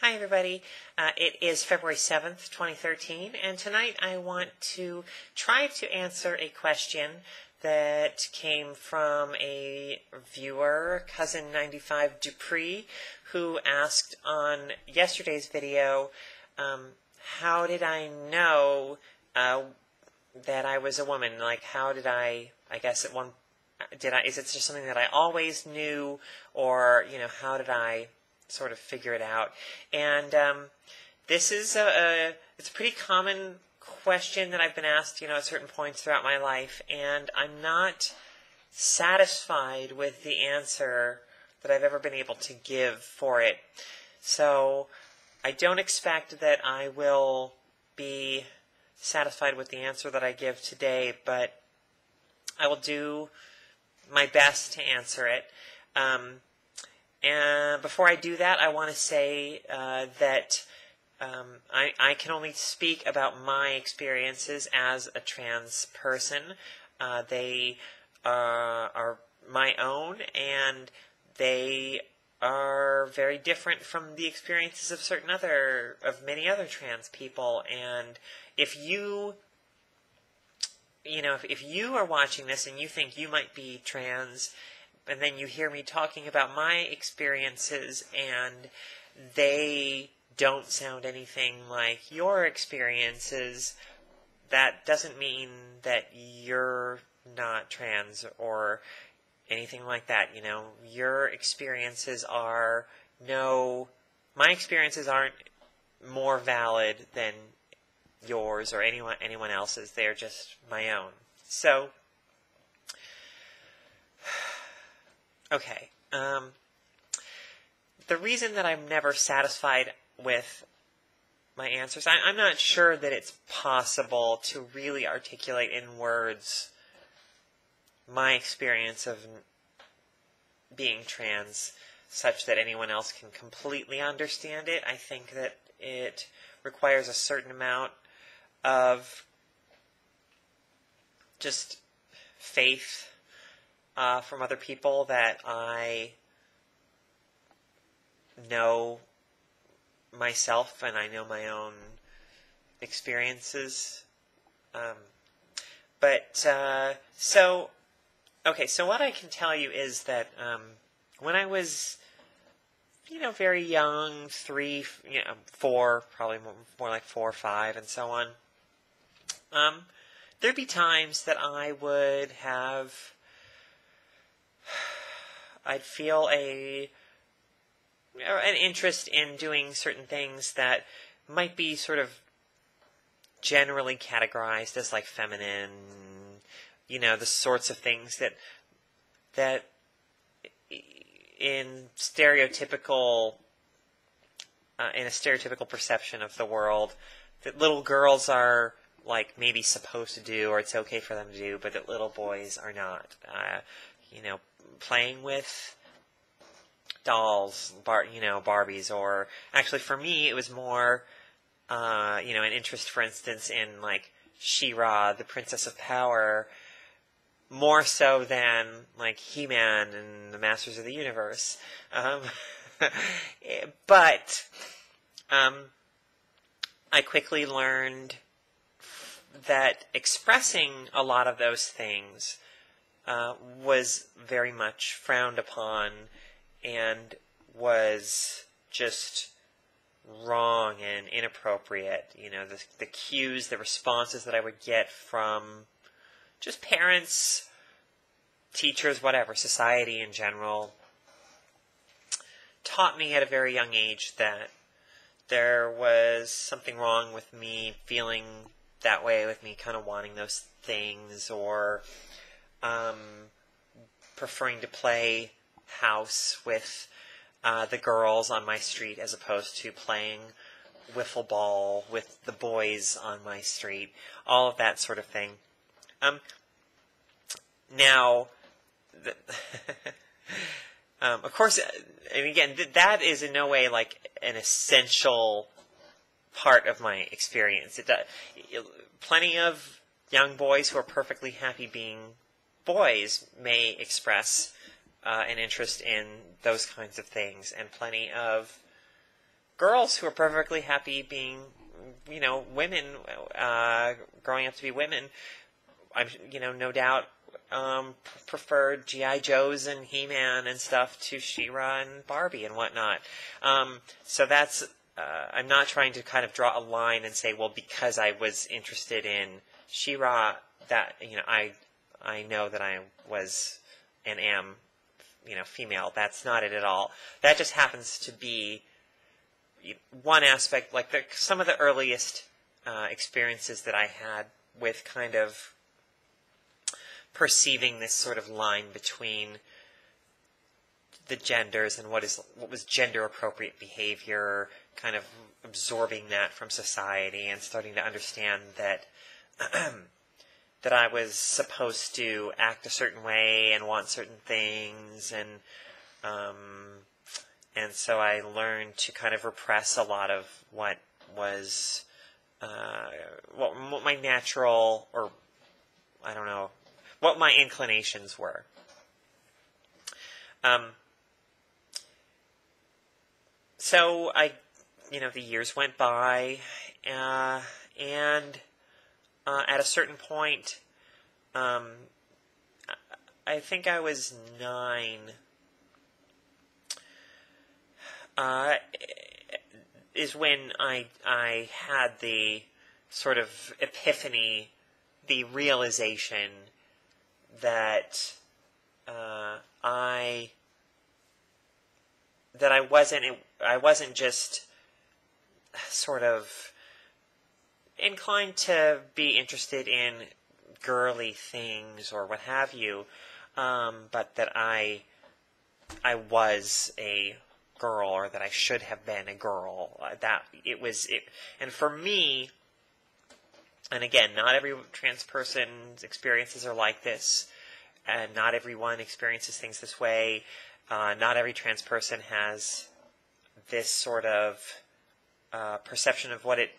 Hi everybody, it is February 7th, 2013, and tonight I want to try to answer a question that came from a viewer, Cousin95 Dupree, who asked on yesterday's video, how did I know that I was a woman? Like, how did I guess at one, is it just something that I always knew, or, how did I sort of figure it out? And this is it's a pretty common question that I've been asked, at certain points throughout my life, and I'm not satisfied with the answer that I've ever been able to give for it. So I don't expect that I will be satisfied with the answer that I give today, but I will do my best to answer it. And before I do that, I want to say that I can only speak about my experiences as a trans person. They are my own, and they are very different from the experiences of many other trans people. And if you are watching this and you think you might be trans, and then you hear me talking about my experiences and they don't sound anything like your experiences, that doesn't mean that you're not trans or anything like that. Your experiences my experiences aren't more valid than yours or anyone else's. They're just my own. So, okay. The reason that I'm never satisfied with my answers, I'm not sure that it's possible to really articulate in words my experience of being trans such that anyone else can completely understand it. I think that it requires a certain amount of just faith from other people that I know myself and I know my own experiences. So what I can tell you is that when I was, very young, 3, 4, probably more like 4 or 5, and so on, there'd be times that I'd feel an interest in doing certain things that might be sort of generally categorized as like feminine, the sorts of things that in a stereotypical perception of the world, that little girls are like maybe supposed to do, or it's okay for them to do, but that little boys are not. Playing with dolls, Barbies, or actually for me it was more, an interest, for instance, in like She-Ra, the Princess of Power, more so than like He-Man and the Masters of the Universe. But I quickly learned that expressing a lot of those things was very much frowned upon and was just wrong and inappropriate. The cues, the responses that I would get from just parents, teachers, whatever, society in general, taught me at a very young age that there was something wrong with me feeling that way, with me kind of wanting those things, or preferring to play house with the girls on my street as opposed to playing wiffle ball with the boys on my street, all of that sort of thing. Now, of course, and again, that is in no way like an essential part of my experience. Plenty of young boys who are perfectly happy being boys may express an interest in those kinds of things, and plenty of girls who are perfectly happy being, women, growing up to be women. I'm, no doubt, preferred G.I. Joes and He-Man and stuff to She-Ra and Barbie and whatnot. So that's, I'm not trying to kind of draw a line and say, well, because I was interested in She-Ra, that, I know that I was and am, female. That's not it at all. That just happens to be one aspect, like some of the earliest experiences that I had with kind of perceiving this sort of line between the genders and what was gender appropriate behavior, kind of absorbing that from society and starting to understand that that I was supposed to act a certain way and want certain things, and so I learned to kind of repress a lot of what was what my natural, or I don't know, what my inclinations were. So the years went by, and at a certain point, I think I was 9, is when I had the sort of epiphany, the realization that I wasn't just sort of inclined to be interested in girly things or what have you, but that I was a girl, or that I should have been a girl. And for me, and again, not every trans person's experiences are like this, and not everyone experiences things this way. Not every trans person has this sort of perception of what it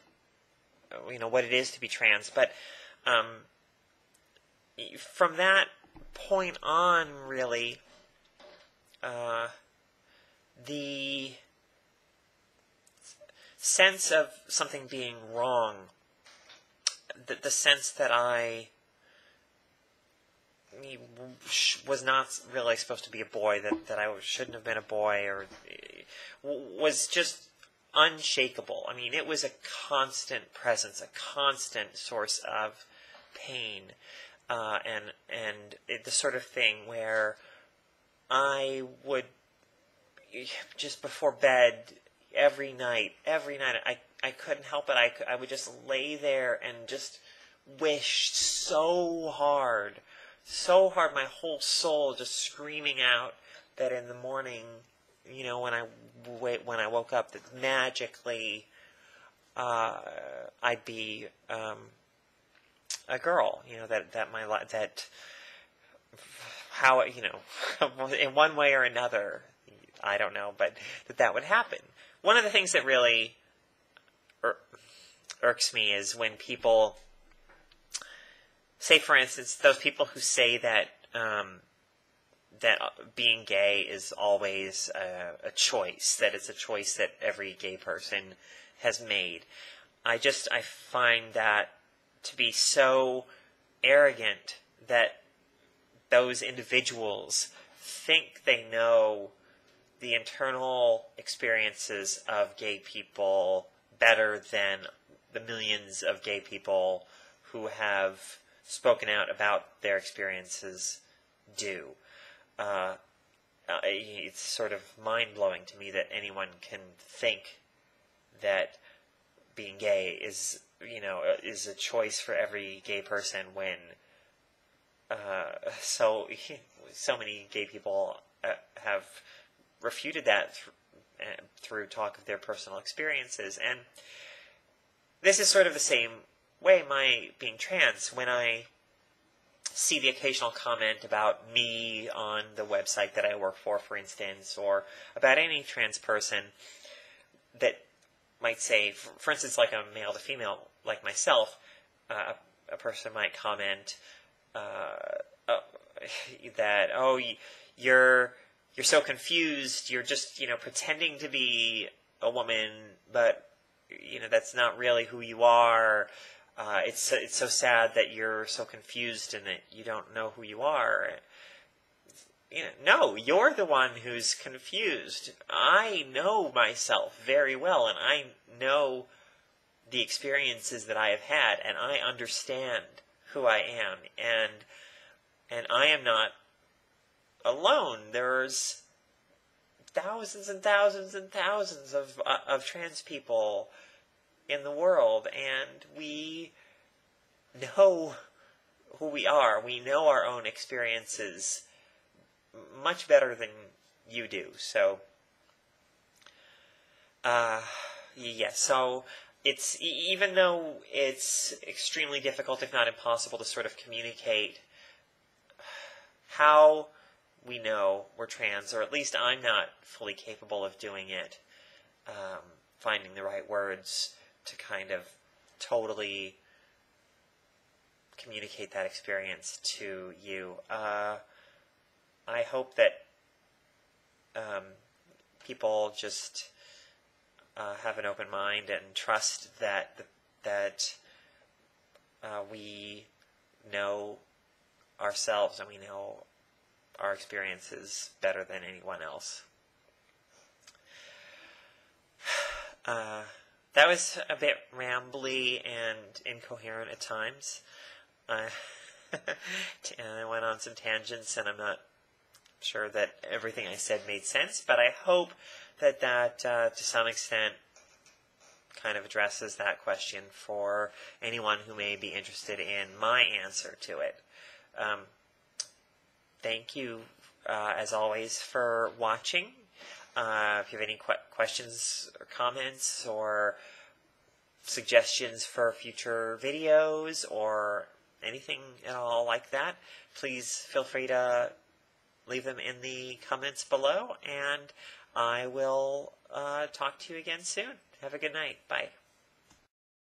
is to be trans. But from that point on, really, the sense of something being wrong, the sense that I was not really supposed to be a boy, that I shouldn't have been a boy, or was just unshakable. I mean, it was a constant presence, a constant source of pain, and the sort of thing where I would, just before bed, every night, I couldn't help it. I would just lay there and just wish so hard, my whole soul just screaming out, that in the morning, when I woke up, that magically I'd be a girl. How in one way or another, I don't know, but that would happen. One of the things that really irks me is when people say, for instance, those people who say that that being gay is always a choice, that it's a choice that every gay person has made. I find that to be so arrogant, that those individuals think they know the internal experiences of gay people better than the millions of gay people who have spoken out about their experiences do. It's sort of mind-blowing to me that anyone can think that being gay is a choice for every gay person, when so many gay people have refuted that through talk of their personal experiences. And this is sort of the same way my being trans, when I see the occasional comment about me on the website that I work for instance, or about any trans person that might say, for instance, like a male to female like myself, a person might comment that, oh, you're so confused, you're just, pretending to be a woman, but that's not really who you are. It's so sad that you're so confused and that you don't know who you are. No, you're the one who's confused. I know myself very well, and I know the experiences that I have had, and I understand who I am, and I am not alone. There's thousands and thousands and thousands of trans people in the world, and we know who we are. We know our own experiences much better than you do. So, so it's, even though it's extremely difficult, if not impossible, to sort of communicate how we know we're trans, or at least I'm not fully capable of doing it, finding the right words to kind of totally communicate that experience to you. I hope that people just have an open mind and trust that we know ourselves and we know our experiences better than anyone else. That was a bit rambly and incoherent at times. And I went on some tangents, and I'm not sure that everything I said made sense, but I hope that to some extent kind of addresses that question for anyone who may be interested in my answer to it. Thank you, as always, for watching. If you have any questions or comments or suggestions for future videos or anything at all like that, please feel free to leave them in the comments below, and I will talk to you again soon. Have a good night. Bye.